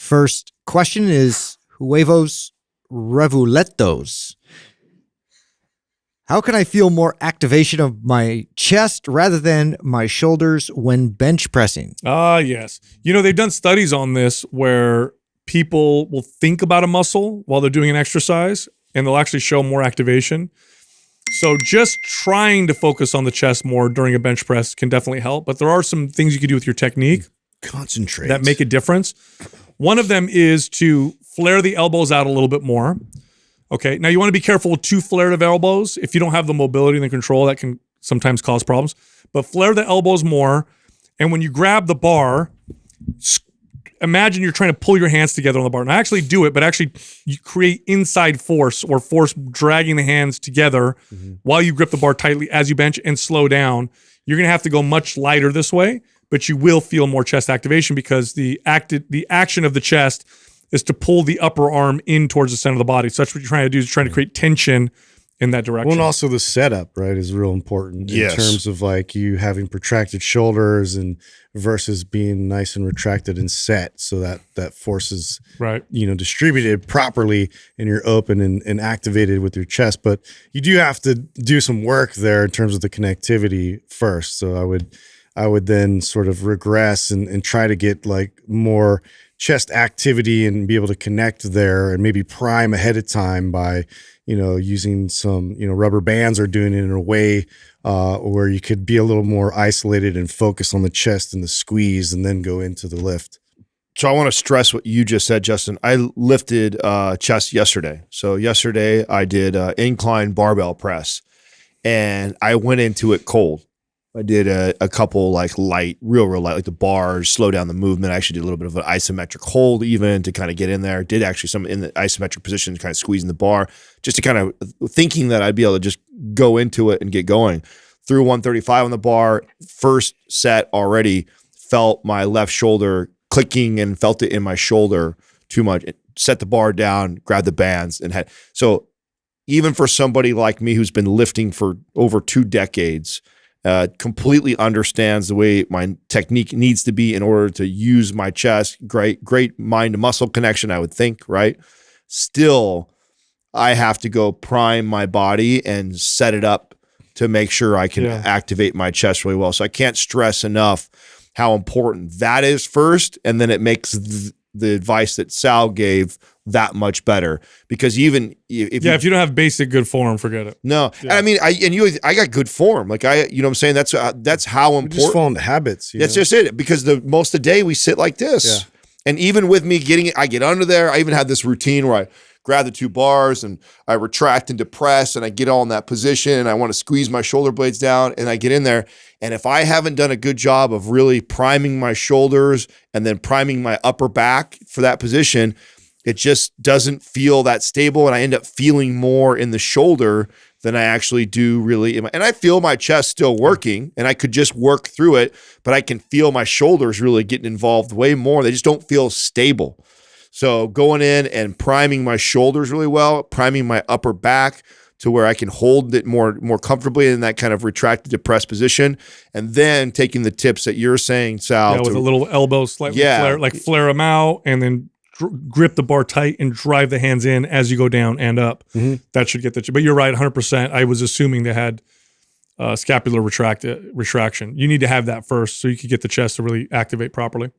First question is huevos revueltos. How can I feel more activation of my chest rather than my shoulders when bench pressing? Yes. They've done studies on this where people will think about a muscle while they're doing an exercise and they'll actually show more activation. So just trying to focus on the chest more during a bench press can definitely help, but there are some things you can do with your technique. Concentrate. That make a difference. One of them is to flare the elbows out a little bit more. Okay, now you want to be careful with too flared of elbows. If you don't have the mobility and the control, that can sometimes cause problems. But flare the elbows more, and when you grab the bar, imagine you're trying to pull your hands together on the bar. And actually do it, but actually you create inside force or force dragging the hands together while you grip the bar tightly as you bench and slow down. You're going to have to go much lighter this way, but you will feel more chest activation because the action of the chest is to pull the upper arm in towards the center of the body. So that's what you're trying to do, is trying to create tension in that direction. Well, and also the setup, right, is real important in terms of like you having protracted shoulders and versus being nice and retracted and set, so that force is distributed properly and you're open and activated with your chest. But you do have to do some work there in terms of the connectivity first. So I would then sort of regress and try to get like more chest activity and be able to connect there and maybe prime ahead of time by, using some, rubber bands or doing it in a way where you could be a little more isolated and focus on the chest and the squeeze and then go into the lift. So I want to stress what you just said, Justin. I lifted chest yesterday. So yesterday I did incline barbell press and I went into it cold. I did a couple like light, real light, like the bars, slow down the movement. I actually did a little bit of an isometric hold even to kind of get in there. Did actually some in the isometric position, kind of squeezing the bar, just to kind of thinking that I'd be able to just go into it and get going. Threw 135 on the bar. First set already felt my left shoulder clicking and felt it in my shoulder too much. Set the bar down, grabbed the bands and had. So even for somebody like me who's been lifting for over 2 decades, completely understands the way my technique needs to be in order to use my chest. Great mind to muscle connection, I would think, right? Still, I have to go prime my body and set it up to make sure I can activate my chest really well. So I can't stress enough how important that is first. And then it makes the advice that Sal gave that much better, because even if you don't have basic good form, forget it. No, I mean, I got good form. Like you know what I'm saying? That's how important. Just fall into habits. That's just it. Because most of the day we sit like this, and even with me getting it, I get under there. I even have this routine where I grab the 2 bars and I retract and depress and I get all in that position and I want to squeeze my shoulder blades down and I get in there. And if I haven't done a good job of really priming my shoulders and then priming my upper back for that position, it just doesn't feel that stable. And I end up feeling more in the shoulder than I actually do really. And I feel my chest still working and I could just work through it, but I can feel my shoulders really getting involved way more. They just don't feel stable. So going in and priming my shoulders really well, priming my upper back to where I can hold it more comfortably in that kind of retracted, depressed position, and then taking the tips that you're saying, Sal. With a little elbow slightly flare them out, and then grip the bar tight and drive the hands in as you go down and up. That should get but you're right, 100%. I was assuming they had scapular retraction. You need to have that first so you can get the chest to really activate properly.